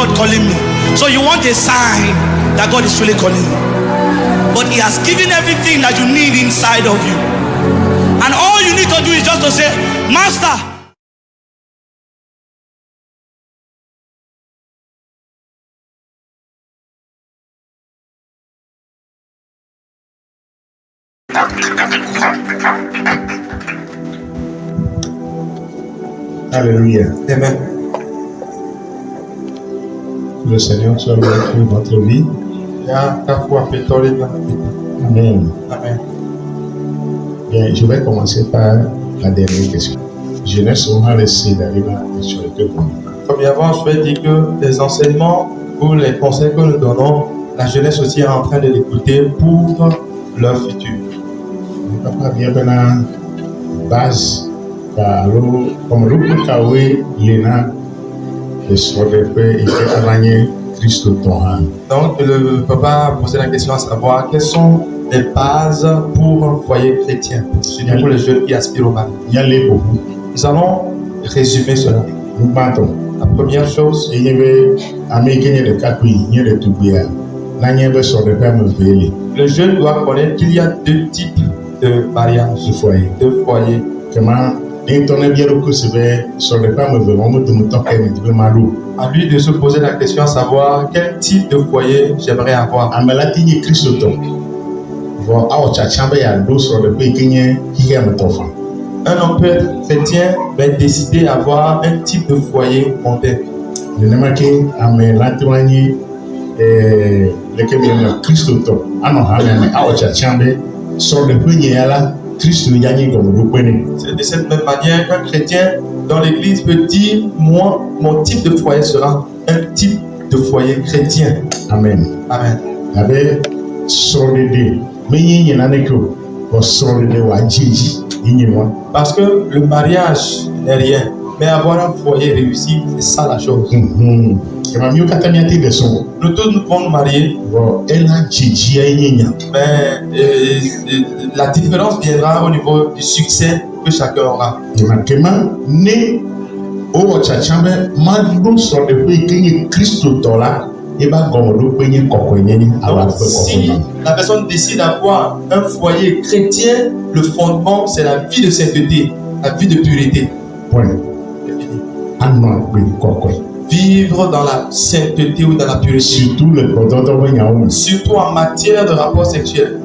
God calling me? So you want a sign that God is really calling you. But He has given everything that you need inside of you. And all you need to do is just to say, Master, Alléluia. Amen. Le Seigneur soit avec votre vie. Amen. Amen. Bien, je vais commencer par la dernière question. Jeunesse, on a laissé d'aller dans la maturité pour nous. Premièrement, je vais dire que les enseignements ou les conseils que nous donnons, la jeunesse aussi est en train de l'écouter pour leur futur. Papa vient dans la base, comme le Kawe, Lena, et sur le paix, et que Alagné, Christ au ton. Donc, le papa a posé la question à savoir quelles sont les bases pour un foyer chrétien, surtout pour les jeunes qui aspirent au mariage. Il y a les beaucoup. Nous allons résumer cela. Nous partons. La première chose, Il y avait Américain de Kakui, il y a de Toubia. Là, il y avait sur le paix, me veiller. le jeune doit connaître qu'il y a deux types de mariage, Du foyer. de foyer. Comment, et ton bien le coup, c'est sur le paix, me veiller. On me demande tant qu'elle me dit malou. À lui de se poser la question à savoir quel type de foyer j'aimerais avoir. Amelatini Christ au ton. Bon, à Ochachamba, il y a deux sur le paix qui aime ton enfant. Un homme peut être chrétien, mais décider d'avoir un type de foyer mondain. Je n'ai pas qu'à Amelatini le que Christ au ton. Ah non, à Ochachamba, sur le paix, il y a là, Christ au yanni comme le connaît. C'est de cette même manière qu'un chrétien dans l'église peut dire, moi, mon type de foyer sera un type de foyer chrétien. Amen. Amen. Avec sur le dé, mais il y a un écho. Sur le dé, ou à Gigi, il y a moi. Parce que le mariage n'est rien, mais avoir un foyer réussi, c'est ça la chose. Et ma mieux katamiati de son. Nous tous nous pouvons nous marier, Bon, elle a Gigi à y mais la différence viendra au niveau du succès que chacun aura. et ma kema né au Ochachamba, ma sur le pays qui est Christ au ton là, et bah comme le pays cocoyeni à la Donc, si la personne décide d'avoir un foyer chrétien, le fondement, c'est la vie de sainteté, la vie de pureté. point. C'est fini. Anno pays cocoy. Vivre dans la sainteté ou dans la pureté, Surtout le coton de Yaoum. surtout en matière de rapport sexuel.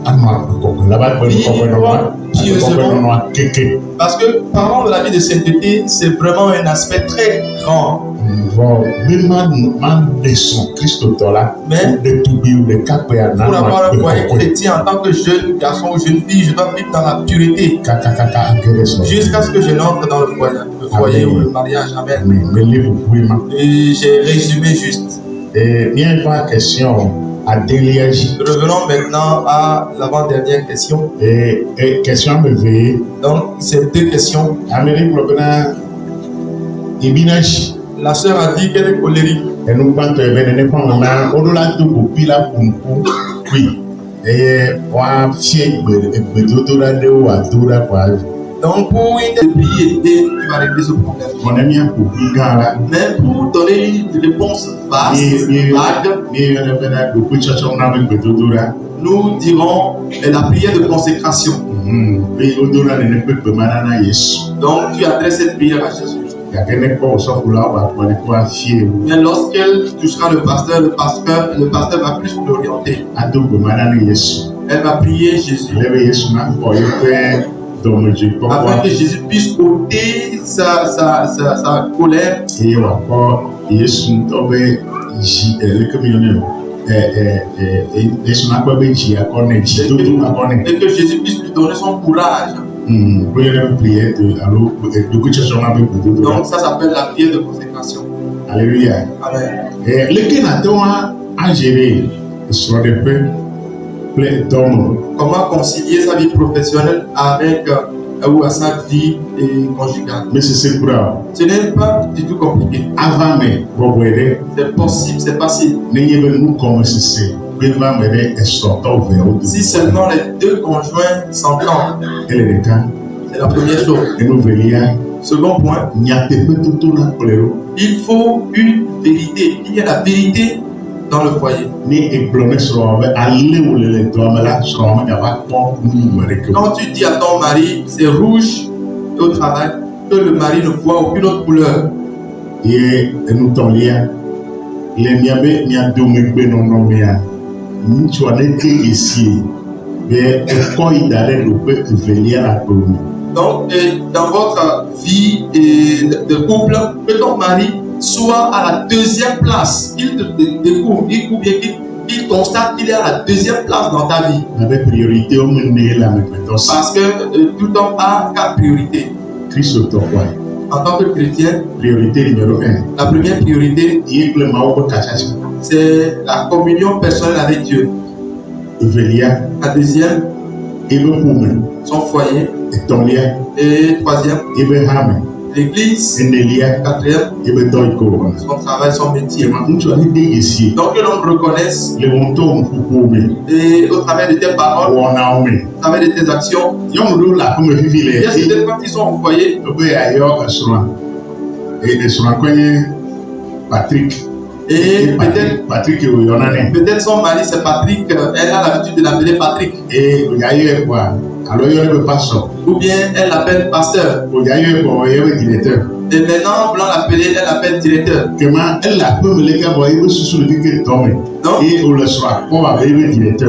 Anno cocoy. Là-bas, le cocoy noir. Le cocoy noir, kéké. Parce que parlons de la vie de sainteté, c'est vraiment un aspect très grand. Bon, même man de son Christ au ton là, Mais de Toubi ou de Capé à pour avoir un foyer chrétien en tant que jeune garçon ou jeune fille, je dois vivre dans la pureté jusqu'à ce que je n'entre dans le foyer ou le mariage. Amen. Mais les beaucoup, Et j'ai résumé juste. et il y a une question à déliage Revenons maintenant à l'avant-dernière question. et question me veille. Donc, ces deux questions. Amérique le bena ibinaji La sœur a dit qu'elle est colérique. et nous quand tu es venu ne pas on a au-delà de beaucoup la pour oui et on fier bedoura de ou adura quoi. Donc, pour une prière, tu vas régler ce problème. Mon ami a pour là. Mais pour donner une réponse vaste, vague, nous dirons la prière de consécration. Donc, tu adresses cette prière à Jésus. Mais lorsqu'elle touchera le pasteur va plus l'orienter. Elle va prier Jésus. Afin que Jésus puisse ôter sa colère. Et encore, Et que Jésus puisse lui donner son courage. Donc ça s'appelle la prière de consécration. Alléluia. Amen. Et le Canada a géré sur le peuple d'hommes. Comment concilier sa vie professionnelle avec ou à sa vie conjugale. Mais c'est grave. Ce n'est pas du tout compliqué. Avant, mais vous voyez, c'est possible, c'est facile. Nous commençons. Si seulement les deux conjoints s'entendent, c'est la première chose. Et nous Second point, il faut une vérité. Il y a la vérité dans le foyer. Quand tu dis à ton mari, c'est rouge au travail, que le mari ne voit aucune autre couleur. Donc, dans votre vie de couple, que ton mari soit à la deuxième place. Il te découvre, il constate qu'il est à la deuxième place dans ta vie. Parce que tout homme a 4 priorités. En tant que chrétien, priorité numéro 1. La première priorité, c'est la communion personnelle avec Dieu. La deuxième, son foyer. Et troisième, l'église. Quatrième, son travail, son métier. Donc que l'on reconnaisse et au travers de tes paroles, au travers de tes actions. Bien sûr, quand ils sont au foyer, Patrick. Et peut-être son mari c'est Patrick, elle a l'habitude de l'appeler Patrick. Et ou bien elle l'appelle pasteur. Et maintenant, blanc l'appelle, elle l'appelle directeur.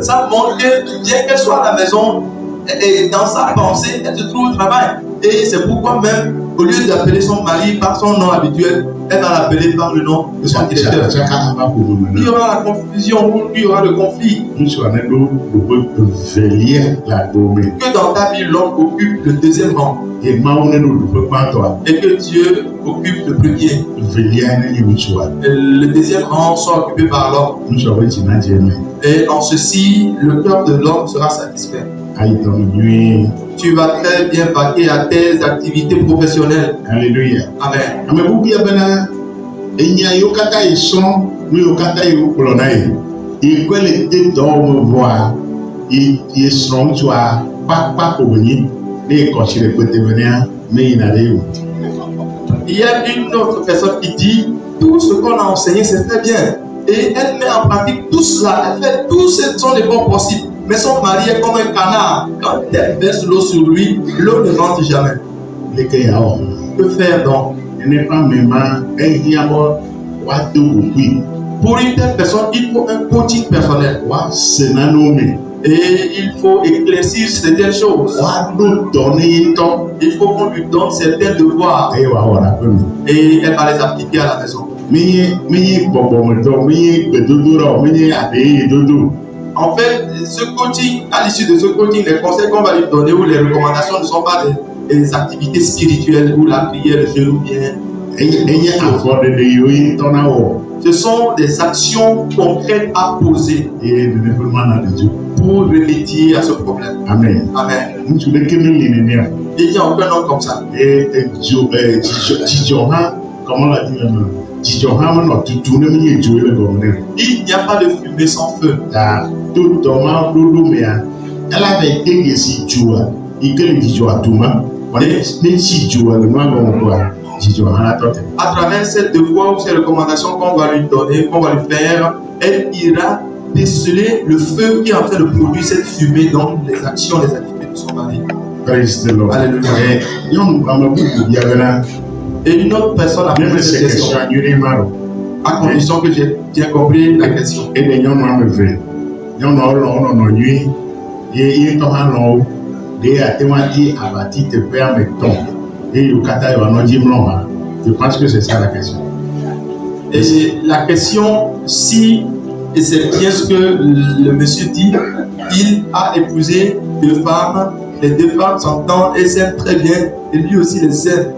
Ça montre que bien qu'elle soit à la maison et dans sa pensée, elle se trouve au travail. Et c'est pourquoi même, au lieu d'appeler son mari par son nom habituel, elle va l'appeler par le nom de son directeur. Il y aura la confusion, il y aura le conflit. Que dans ta vie, l'homme occupe le deuxième rang. Et que Dieu occupe le premier. Le deuxième rang soit occupé par l'homme. Et en ceci, le cœur de l'homme sera satisfait. Tu vas très bien vaquer à tes activités professionnelles. Alléluia. Amen. Il y a une autre personne qui dit tout ce qu'on a enseigné c'est très bien et elle met en pratique tout cela, elle fait tout ce sont les bons possibles. Mais son mari est comme un canard. Quand elle verse l'eau sur lui, l'eau ne rentre jamais. Que faire donc? Pour une telle personne, il faut un coaching personnel. Et il faut éclaircir certaines choses. Il faut qu'on lui donne certains devoirs. Et elle va les appliquer à la maison. En fait, ce coaching, à l'issue de ce coaching, les conseils qu'on va lui donner ou les recommandations ne sont pas des activités spirituelles ou la prière, le jeûne ou bien. Ce sont des actions concrètes à poser pour remédier à ce problème. Amen. Amen. Il n'y a aucun nom comme ça. Comment l'a dit maintenant? Il n'y a pas de fumée sans feu. Elle avait été ici, à travers cette devoir ou ces recommandations qu'on va lui donner, qu'on va lui faire, elle ira déceler le feu qui est en train de produire cette fumée dans les actions, les activités de son mari. Alléluia. Et une autre personne a posé cette question. À condition que j'ai bien compris la question. Je pense que c'est ça la question. Et la question, si, et c'est bien ce que le monsieur dit, il a épousé 2 femmes, les 2 femmes s'entendent et s'aiment très bien, et lui aussi les aime.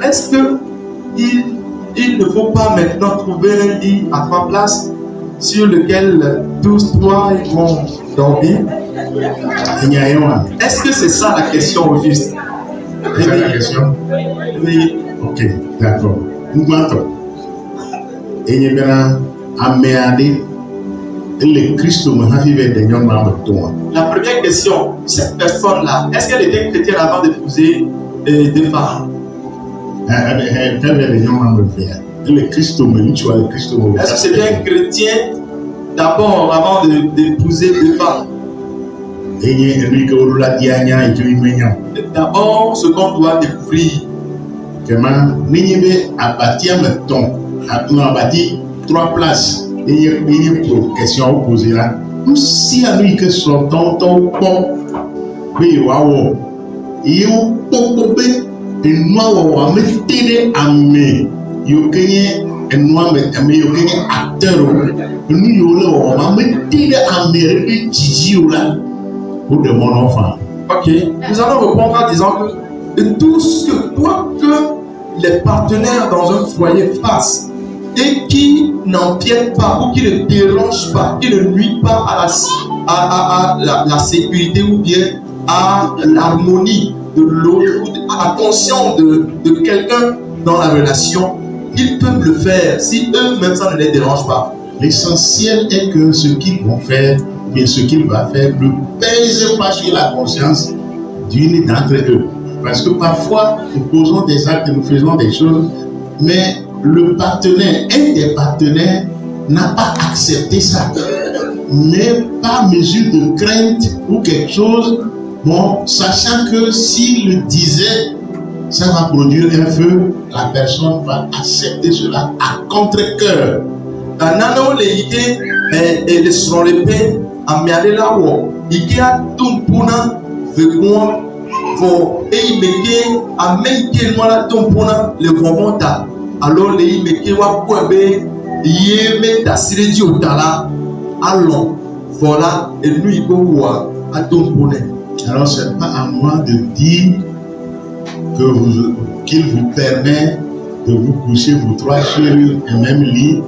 Est-ce qu'il ne faut pas maintenant trouver un lit à 3 places sur lequel tous 3 vont dormir? Est-ce que c'est ça la question au juste? C'est ça la question? Oui. Ok, d'accord. La première question, cette personne-là, est-ce qu'elle était chrétienne avant d'épouser 2 femmes? Est-ce que c'est bien chrétien d'abord avant d'épouser deux femmes? D'abord, ce qu'on doit découvrir. Trois places et une question posée là. Nous si à nous que son ton bon, mais waouh, et on peut et nous on met télé à me, yo gagné et nous on met yo gagné acteur, nous yo là on met télé à me et Gigi là pour de mon enfant. Ok, nous allons répondre en disant que tout ce que quoi que les partenaires dans un foyer fassent et qui n'empiète pas ou qui ne dérange pas, qui ne nuit pas à la sécurité ou bien à l'harmonie de l'autre, à la conscience de quelqu'un dans la relation, ils peuvent le faire si eux-mêmes ça ne les dérange pas. L'essentiel est que ce qu'ils vont faire, bien ce qu'il va faire, ne pèse pas sur la conscience d'une d'entre eux. Parce que parfois, nous posons des actes, nous faisons des choses, mais le partenaire, un des partenaires, n'a pas accepté ça. Mais par mesure de crainte ou quelque chose, bon, sachant que s'il le disait, ça va produire un feu, la personne va accepter cela à contre-cœur. Nano le ike et le srolépé à mialela wo ike a tumpuna vegouan vo e imeke a meike nola tumpuna le vomonta. Alors les imeke wa kwebe yeme tasire di otala allons voilà et lui gowa a tumpune. Alors c'est pas à moi de dire qu'il vous permet de vous coucher vous trois sur un même lit